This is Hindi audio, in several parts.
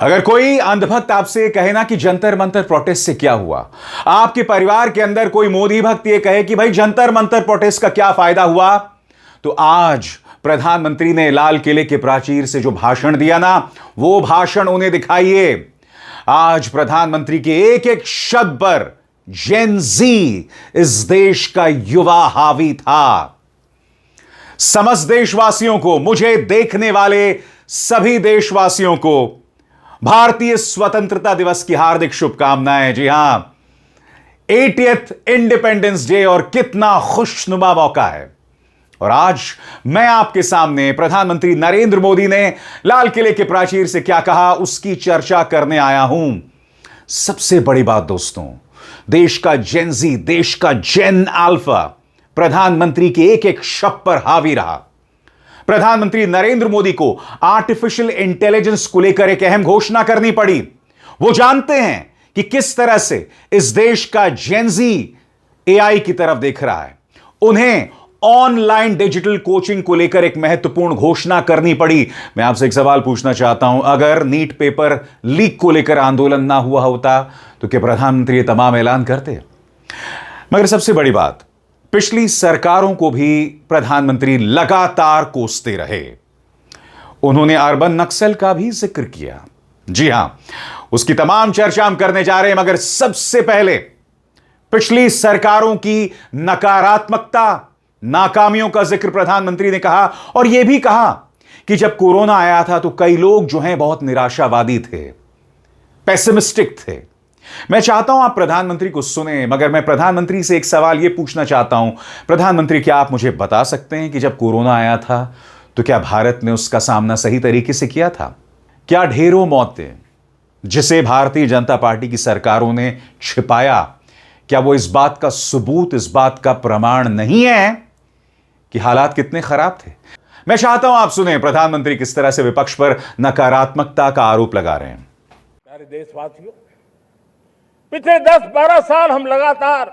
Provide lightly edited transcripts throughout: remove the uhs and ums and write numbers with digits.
अगर कोई अंधभक्त आपसे कहे ना कि जंतर मंतर प्रोटेस्ट से क्या हुआ, आपके परिवार के अंदर कोई मोदी भक्त ये कहे कि भाई जंतर मंतर प्रोटेस्ट का क्या फायदा हुआ, तो आज प्रधानमंत्री ने लाल किले के प्राचीर से जो भाषण दिया ना, वो भाषण उन्हें दिखाइए। आज प्रधानमंत्री के एक एक शब्द पर जेन जी, इस देश का युवा हावी था। समस्त देशवासियों को, मुझे देखने वाले सभी देशवासियों को भारतीय स्वतंत्रता दिवस की हार्दिक शुभकामनाएं। जी हां, 80th इंडिपेंडेंस डे, और कितना खुशनुमा मौका है। और आज मैं आपके सामने प्रधानमंत्री नरेंद्र मोदी ने लाल किले के प्राचीर से क्या कहा, उसकी चर्चा करने आया हूं। सबसे बड़ी बात दोस्तों, देश का जेन जी, देश का जेन अल्फा प्रधानमंत्री के एक एक शब्द पर हावी रहा। प्रधानमंत्री नरेंद्र मोदी को आर्टिफिशियल इंटेलिजेंस को लेकर एक अहम घोषणा करनी पड़ी। वो जानते हैं कि किस तरह से इस देश का जेन जी एआई की तरफ देख रहा है। उन्हें ऑनलाइन डिजिटल कोचिंग को लेकर एक महत्वपूर्ण घोषणा करनी पड़ी। मैं आपसे एक सवाल पूछना चाहता हूं, अगर नीट पेपर लीक को लेकर आंदोलन ना हुआ होता तो क्या प्रधानमंत्री ये तमाम ऐलान करते? मगर सबसे बड़ी बात, पिछली सरकारों को भी प्रधानमंत्री लगातार कोसते रहे। उन्होंने अर्बन नक्सल का भी जिक्र किया। जी हां, उसकी तमाम चर्चा हम करने जा रहे हैं, मगर सबसे पहले पिछली सरकारों की नकारात्मकता, नाकामियों का जिक्र प्रधानमंत्री ने कहा। और यह भी कहा कि जब कोरोना आया था तो कई लोग जो हैं बहुत निराशावादी थे, पेसिमिस्टिक थे। मैं चाहता हूं आप प्रधानमंत्री को सुने, मगर मैं प्रधानमंत्री से एक सवाल यह पूछना चाहता हूं। प्रधानमंत्री, क्या आप मुझे बता सकते हैं कि जब कोरोना आया था तो क्या भारत ने उसका सामना सही तरीके से किया था? क्या ढेरों मौतें जिसे भारतीय जनता पार्टी की सरकारों ने छिपाया, क्या वो इस बात का सबूत, इस बात का प्रमाण नहीं है कि हालात कितने खराब थे? मैं चाहता हूं आप सुने प्रधानमंत्री किस तरह से विपक्ष पर नकारात्मकता का आरोप लगा रहे हैं। प्यारे देशवासियों, पिछले 10-12 साल हम लगातार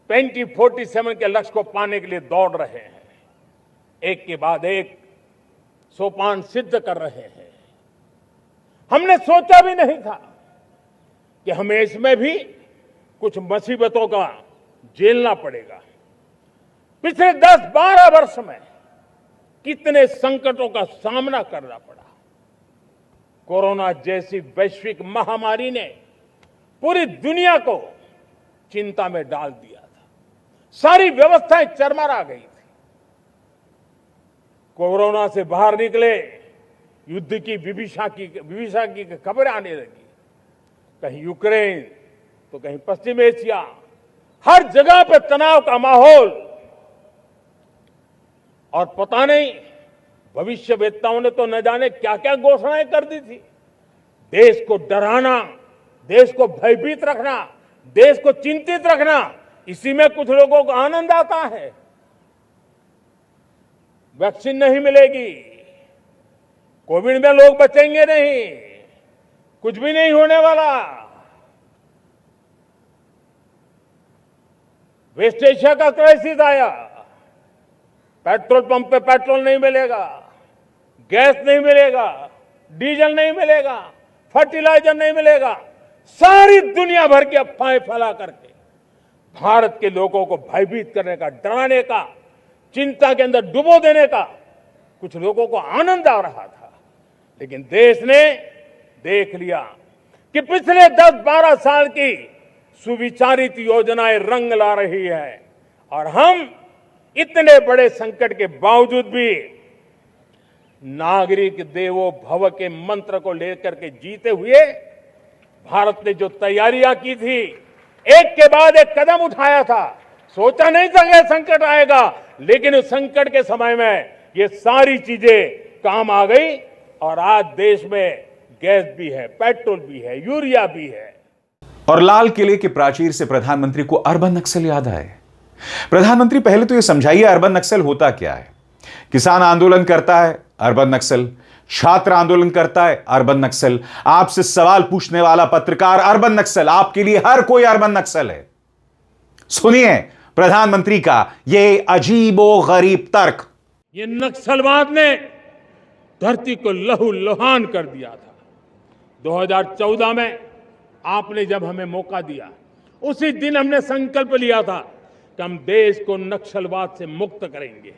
2047 के लक्ष्य को पाने के लिए दौड़ रहे हैं। एक के बाद एक सोपान सिद्ध कर रहे हैं। हमने सोचा भी नहीं था कि हमें इसमें भी कुछ मुसीबतों का झेलना पड़ेगा। पिछले 10-12 वर्ष में कितने संकटों का सामना करना पड़ा। कोरोना जैसी वैश्विक महामारी ने पूरी दुनिया को चिंता में डाल दिया था। सारी व्यवस्थाएं चरमरा गई थी। कोरोना से बाहर निकले, युद्ध की विभीषा की खबरें आने लगी। कहीं यूक्रेन तो कहीं पश्चिम एशिया, हर जगह पे तनाव का माहौल। और पता नहीं भविष्यवेत्ताओं ने तो न जाने क्या क्या घोषणाएं कर दी थी। देश को डराना, देश को भयभीत रखना, देश को चिंतित रखना, इसी में कुछ लोगों को आनंद आता है। वैक्सीन नहीं मिलेगी, कोविड में लोग बचेंगे नहीं, कुछ भी नहीं होने वाला। वेस्ट एशिया का क्राइसिस आया, पेट्रोल पंप पे पेट्रोल नहीं मिलेगा, गैस नहीं मिलेगा, डीजल नहीं मिलेगा, फर्टिलाइजर नहीं मिलेगा। सारी दुनिया भर की अफवाहें फैला करके भारत के लोगों को भयभीत करने का, डराने का, चिंता के अंदर डुबो देने का कुछ लोगों को आनंद आ रहा था। लेकिन देश ने देख लिया कि पिछले 10-12 साल की सुविचारित योजनाएं रंग ला रही है। और हम इतने बड़े संकट के बावजूद भी नागरिक देवो भव के मंत्र को लेकर के जीते हुए भारत ने जो तैयारियां की थी, एक के बाद एक कदम उठाया था। सोचा नहीं था कि संकट आएगा, लेकिन उस संकट के समय में ये सारी चीजें काम आ गई। और आज देश में गैस भी है, पेट्रोल भी है, यूरिया भी है। और लाल किले के प्राचीर से प्रधानमंत्री को अर्बन नक्सल याद आए। प्रधानमंत्री, पहले तो यह समझाइए अर्बन नक्सल होता क्या है? किसान आंदोलन करता है, अर्बन नक्सल। छात्र आंदोलन करता है, अर्बन नक्सल। आपसे सवाल पूछने वाला पत्रकार, अर्बन नक्सल। आपके लिए हर कोई अर्बन नक्सल है। सुनिए प्रधानमंत्री का यह अजीबो गरीब तर्क। ये नक्सलवाद ने धरती को लहूलुहान कर दिया था। 2014 में आपने जब हमें मौका दिया, उसी दिन हमने संकल्प लिया था कि हम देश को नक्सलवाद से मुक्त करेंगे।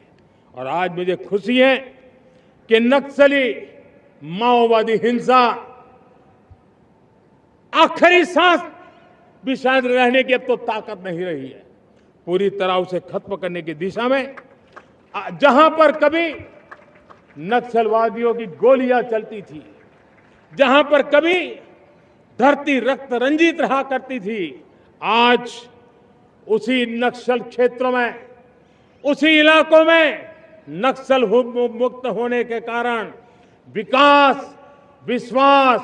और आज मुझे खुशी है कि नक्सली माओवादी हिंसा आखिरी सांस भी शायद रहने की अब तो ताकत नहीं रही है। पूरी तरह उसे खत्म करने की दिशा में जहां पर कभी नक्सलवादियों की गोलियां चलती थी, जहां पर कभी धरती रक्त रंजित रहा करती थी, आज उसी नक्सल क्षेत्रों में, उसी इलाकों में नक्सल मुक्त होने के कारण विकास, विश्वास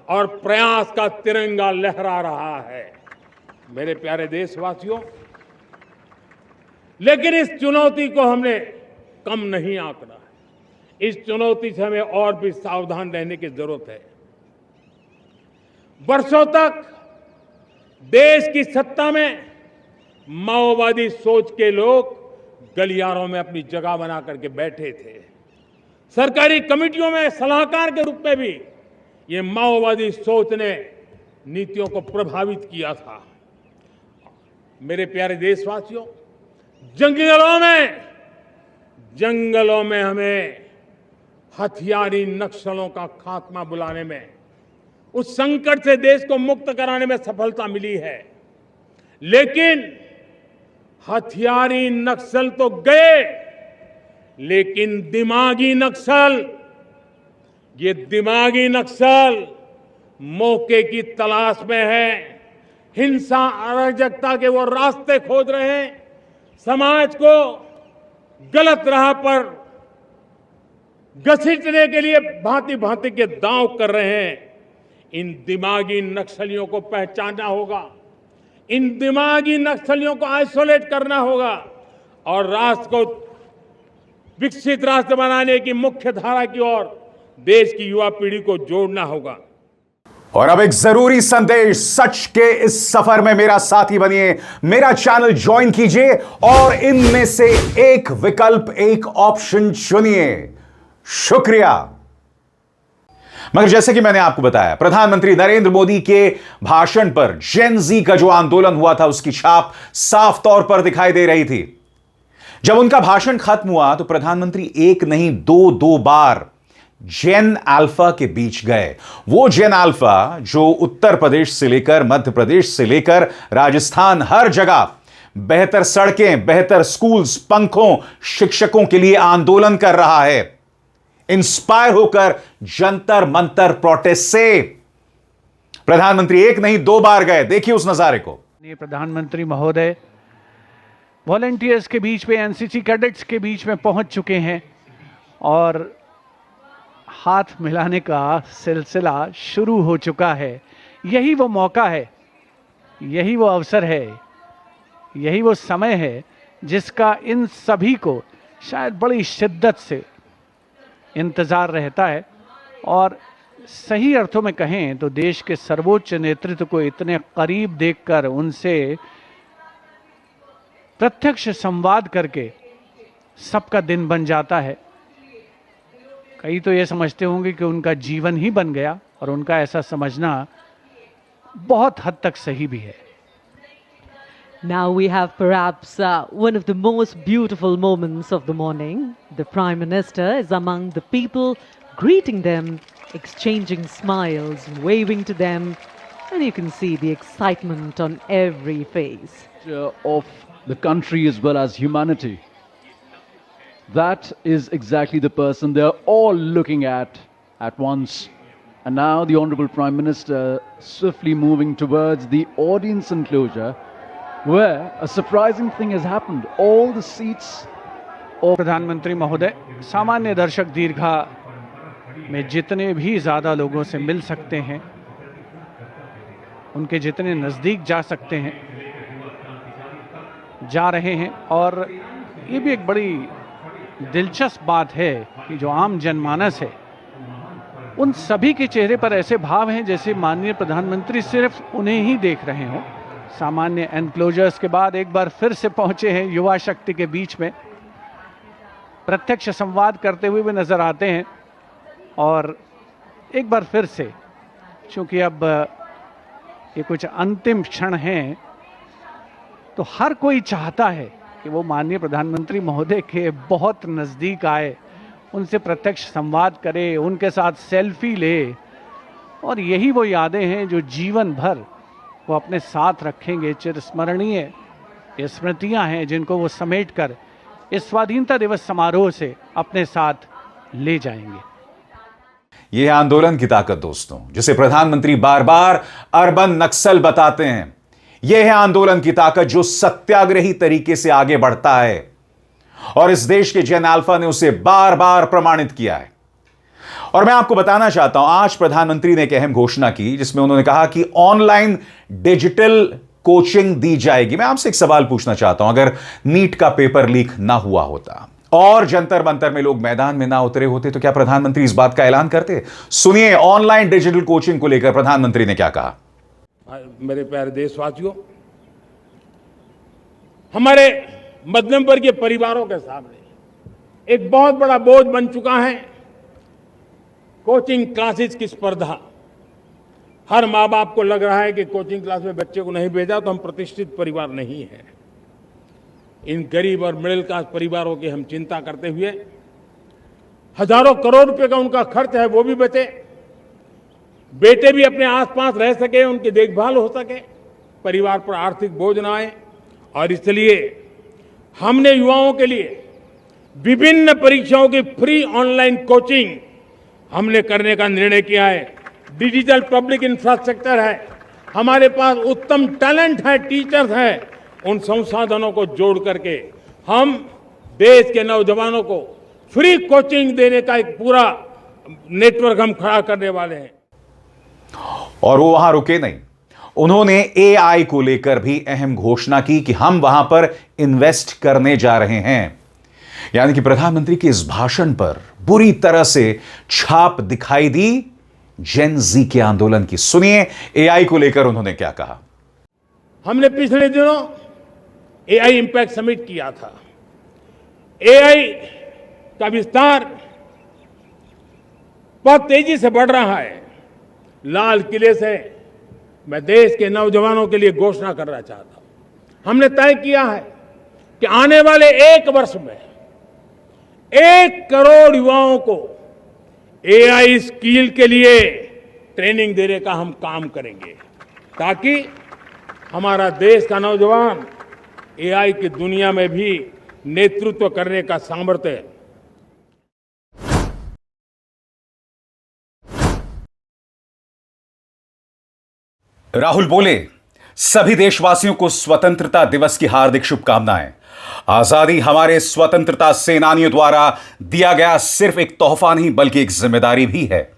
और प्रयास का तिरंगा लहरा रहा है। मेरे प्यारे देशवासियों, लेकिन इस चुनौती को हमने कम नहीं आंकना है। इस चुनौती से हमें और भी सावधान रहने की जरूरत है। वर्षों तक देश की सत्ता में माओवादी सोच के लोग गलियारों में अपनी जगह बना करके बैठे थे। सरकारी कमेटियों में सलाहकार के रूप में भी ये माओवादी सोच ने नीतियों को प्रभावित किया था। मेरे प्यारे देशवासियों, जंगलों में हमें हथियारी नक्सलों का खात्मा बुलाने में, उस संकट से देश को मुक्त कराने में सफलता मिली है। लेकिन हथियारी नक्सल तो गए, लेकिन दिमागी नक्सल, ये दिमागी नक्सल मौके की तलाश में है, हिंसा अराजकता के वो रास्ते खोज रहे हैं, समाज को गलत राह पर घसीटने के लिए भांति भांति के दांव कर रहे हैं। इन दिमागी नक्सलियों को पहचानना होगा, इन दिमागी नक्सलियों को आइसोलेट करना होगा और राष्ट्र को विकसित राष्ट्र बनाने की मुख्य धारा की ओर देश की युवा पीढ़ी को जोड़ना होगा। और अब एक जरूरी संदेश, सच के इस सफर में मेरा साथी बनिए, मेरा चैनल ज्वाइन कीजिए और इनमें से एक विकल्प, एक ऑप्शन चुनिए। शुक्रिया। मगर जैसे कि मैंने आपको बताया, प्रधानमंत्री नरेंद्र मोदी के भाषण पर जेन जी का जो आंदोलन हुआ था, उसकी छाप साफ तौर पर दिखाई दे रही थी। जब उनका भाषण खत्म हुआ तो प्रधानमंत्री एक नहीं दो बार जेन अल्फा के बीच गए। वो जेन अल्फा जो उत्तर प्रदेश से लेकर मध्य प्रदेश से लेकर राजस्थान, हर जगह बेहतर सड़कें, बेहतर स्कूल्स, पंखों, शिक्षकों के लिए आंदोलन कर रहा है, इंस्पायर होकर जंतर मंतर प्रोटेस्ट से। प्रधानमंत्री एक नहीं दो बार गए। देखिए उस नजारे को। प्रधानमंत्री महोदय वॉलंटियर्स के बीच में, एनसीसी कैडेट्स के बीच में पहुंच चुके हैं और हाथ मिलाने का सिलसिला शुरू हो चुका है। यही वो मौका है, यही वो अवसर है, यही वो समय है जिसका इन सभी को शायद बड़ी शिद्दत से इंतज़ार रहता है। और सही अर्थों में कहें तो देश के सर्वोच्च नेतृत्व को इतने करीब देखकर, उनसे प्रत्यक्ष संवाद करके सबका दिन बन जाता है। कई तो ये समझते होंगे कि उनका जीवन ही बन गया, और उनका ऐसा समझना बहुत हद तक सही भी है। Now we have perhaps one of the most beautiful moments of the morning. The Prime Minister is among the people, greeting them, exchanging smiles, waving to them, and you can see the excitement on every face. Of the country as well as humanity. That is exactly the person they are all looking at once. And now the Honorable Prime Minister swiftly moving towards the audience enclosure, where a surprising thing has happened. All the seats of प्रधानमंत्री महोदय सामान्य दर्शक दीर्घा में जितने भी ज़्यादा लोगों से मिल सकते हैं, उनके जितने नज़दीक जा सकते हैं, जा रहे हैं। और ये भी एक बड़ी दिलचस्प बात है कि जो आम जनमानस है, उन सभी के चेहरे पर ऐसे भाव हैं जैसे माननीय प्रधानमंत्री सिर्फ उन्हें ही देख रहे हों। सामान्य एनक्लोजर्स के बाद एक बार फिर से पहुंचे हैं युवा शक्ति के बीच में, प्रत्यक्ष संवाद करते हुए भी नजर आते हैं। और एक बार फिर से, चूँकि अब ये कुछ अंतिम क्षण हैं, तो हर कोई चाहता है कि वो माननीय प्रधानमंत्री महोदय के बहुत नज़दीक आए, उनसे प्रत्यक्ष संवाद करे, उनके साथ सेल्फी ले, और यही वो यादें हैं जो जीवन भर वो अपने साथ रखेंगे। चिरस्मरणीय ये स्मृतियाँ हैं जिनको वो समेट कर इस स्वाधीनता दिवस समारोह से अपने साथ ले जाएंगे। यह है आंदोलन की ताकत दोस्तों, जिसे प्रधानमंत्री बार बार अर्बन नक्सल बताते हैं। यह है आंदोलन की ताकत जो सत्याग्रही तरीके से आगे बढ़ता है, और इस देश के जेन अल्फा ने उसे बार बार प्रमाणित किया है। और मैं आपको बताना चाहता हूं, आज प्रधानमंत्री ने एक अहम घोषणा की जिसमें उन्होंने कहा कि ऑनलाइन डिजिटल कोचिंग दी जाएगी। मैं आपसे एक सवाल पूछना चाहता हूं, अगर नीट का पेपर लीक ना हुआ होता और जंतर मंतर में लोग मैदान में ना उतरे होते, तो क्या प्रधानमंत्री इस बात का ऐलान करते? सुनिए ऑनलाइन डिजिटल कोचिंग को लेकर प्रधानमंत्री ने क्या कहा। मेरे प्यारे देशवासियों, हमारे मध्यम वर्गीय परिवारों के सामने एक बहुत बड़ा बोझ बन चुका है कोचिंग क्लासेस की स्पर्धा। हर माँ बाप को लग रहा है कि कोचिंग क्लास में बच्चे को नहीं भेजा तो हम प्रतिष्ठित परिवार नहीं है। इन गरीब और मिडिल क्लास परिवारों की हम चिंता करते हुए हजारों करोड़ रुपए का उनका खर्च है वो भी बचे, बेटे भी अपने आसपास रह सके, उनकी देखभाल हो सके, परिवार पर आर्थिक बोझ ना आए। और इसलिए हमने युवाओं के लिए विभिन्न परीक्षाओं की फ्री ऑनलाइन कोचिंग हमने करने का निर्णय किया है। डिजिटल पब्लिक इंफ्रास्ट्रक्चर है, हमारे पास उत्तम टैलेंट है, टीचर्स हैं, उन संसाधनों को जोड़ करके हम देश के नौजवानों को फ्री कोचिंग देने का एक पूरा नेटवर्क हम खड़ा करने वाले हैं। और वो वहां रुके नहीं, उन्होंने एआई को लेकर भी अहम घोषणा की कि हम वहां पर इन्वेस्ट करने जा रहे हैं। यानी कि प्रधानमंत्री के इस भाषण पर बुरी तरह से छाप दिखाई दी जेन जी के आंदोलन की। सुनिए एआई को लेकर उन्होंने क्या कहा। हमने पिछले दिनों एआई इंपैक्ट समिट किया था। एआई का विस्तार बहुत तेजी से बढ़ रहा है। लाल किले से मैं देश के नौजवानों के लिए घोषणा करना चाहता हूं। हमने तय किया है कि आने वाले 1 वर्ष में 1 करोड़ युवाओं को एआई स्किल के लिए ट्रेनिंग देने का हम काम करेंगे, ताकि हमारा देश का नौजवान एआई की दुनिया में भी नेतृत्व करने का सामर्थ्य। राहुल बोले, सभी देशवासियों को स्वतंत्रता दिवस की हार्दिक शुभकामनाएं। आजादी हमारे स्वतंत्रता सेनानियों द्वारा दिया गया सिर्फ एक तोहफा नहीं बल्कि एक जिम्मेदारी भी है।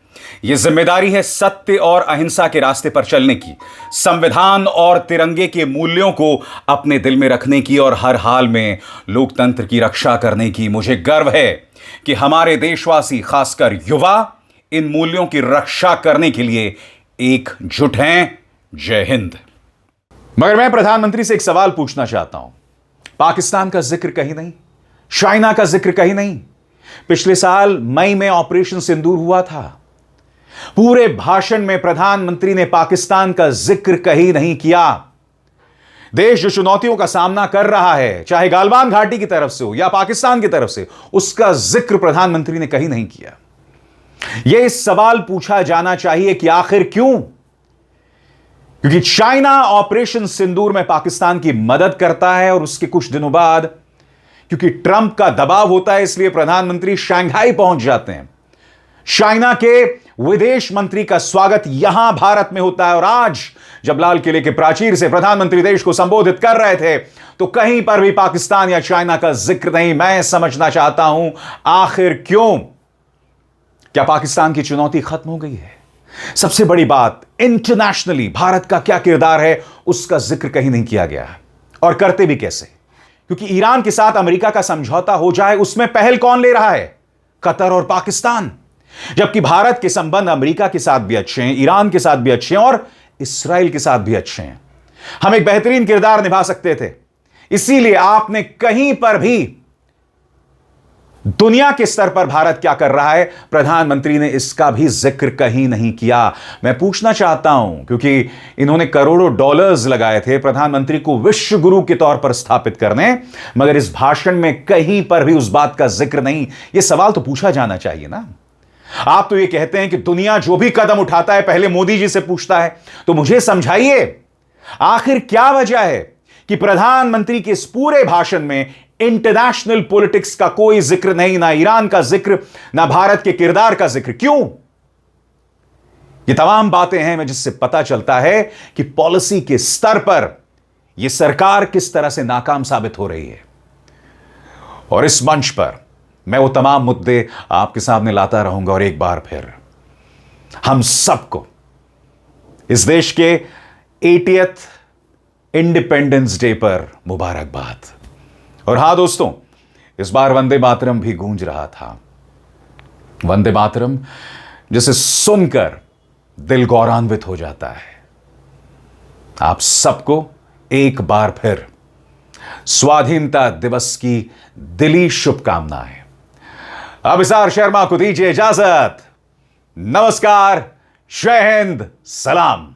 यह जिम्मेदारी है सत्य और अहिंसा के रास्ते पर चलने की, संविधान और तिरंगे के मूल्यों को अपने दिल में रखने की और हर हाल में लोकतंत्र की रक्षा करने की। मुझे गर्व है कि हमारे देशवासी, खासकर युवा, इन मूल्यों की रक्षा करने के लिए एकजुट हैं। जय हिंद। मगर मैं प्रधानमंत्री से एक सवाल पूछना चाहता हूं। पाकिस्तान का जिक्र कहीं नहीं, चाइना का जिक्र कहीं नहीं। पिछले साल मई में ऑपरेशन सिंदूर हुआ था। पूरे भाषण में प्रधानमंत्री ने पाकिस्तान का जिक्र कहीं नहीं किया। देश जो चुनौतियों का सामना कर रहा है, चाहे गालवान घाटी की तरफ से हो या पाकिस्तान की तरफ से, उसका जिक्र प्रधानमंत्री ने कहीं नहीं किया। यह सवाल पूछा जाना चाहिए कि आखिर क्यों? क्योंकि चाइना ऑपरेशन सिंदूर में पाकिस्तान की मदद करता है और उसके कुछ दिनों बाद क्योंकि ट्रंप का दबाव होता है, इसलिए प्रधानमंत्री शंघाई पहुंच जाते हैं। चाइना के विदेश मंत्री का स्वागत यहां भारत में होता है। और आज जब लाल किले के प्राचीर से प्रधानमंत्री देश को संबोधित कर रहे थे तो कहीं पर भी पाकिस्तान या चाइना का जिक्र नहीं। मैं समझना चाहता हूं आखिर क्यों? क्या पाकिस्तान की चुनौती खत्म हो गई है? सबसे बड़ी बात, इंटरनेशनली भारत का क्या किरदार है, उसका जिक्र कहीं नहीं किया गया। और करते भी कैसे? क्योंकि ईरान के साथ अमेरिका का समझौता हो जाए, उसमें पहल कौन ले रहा है? कतर और पाकिस्तान। जबकि भारत के संबंध अमेरिका के साथ भी अच्छे हैं, ईरान के साथ भी अच्छे हैं और इस्राइल के साथ भी अच्छे हैं। हम एक बेहतरीन किरदार निभा सकते थे। इसीलिए आपने कहीं पर भी दुनिया के स्तर पर भारत क्या कर रहा है, प्रधानमंत्री ने इसका भी जिक्र कहीं नहीं किया। मैं पूछना चाहता हूं, क्योंकि इन्होंने करोड़ों डॉलर्स लगाए थे प्रधानमंत्री को विश्व गुरु के तौर पर स्थापित करने, मगर इस भाषण में कहीं पर भी उस बात का जिक्र नहीं। यह सवाल तो पूछा जाना चाहिए ना। आप तो ये कहते हैं कि दुनिया जो भी कदम उठाता है पहले मोदी जी से पूछता है, तो मुझे समझाइए आखिर क्या वजह है कि प्रधानमंत्री के इस पूरे भाषण में इंटरनेशनल पॉलिटिक्स का कोई जिक्र नहीं, ना ईरान का जिक्र, ना भारत के किरदार का जिक्र। क्यों? ये तमाम बातें हैं मैं जिससे पता चलता है कि पॉलिसी के स्तर पर यह सरकार किस तरह से नाकाम साबित हो रही है। और इस मंच पर मैं वो तमाम मुद्दे आपके सामने लाता रहूंगा। और एक बार फिर हम सबको इस देश के 80th इंडिपेंडेंस डे पर मुबारकबाद। और हां दोस्तों, इस बार वंदे मातरम भी गूंज रहा था। वंदे मातरम जिसे सुनकर दिल गौरवान्वित हो जाता है। आप सबको एक बार फिर स्वाधीनता दिवस की दिली शुभकामनाएं। अभिसार शर्मा को दीजिए इजाजत। नमस्कार, जय हिंद, सलाम।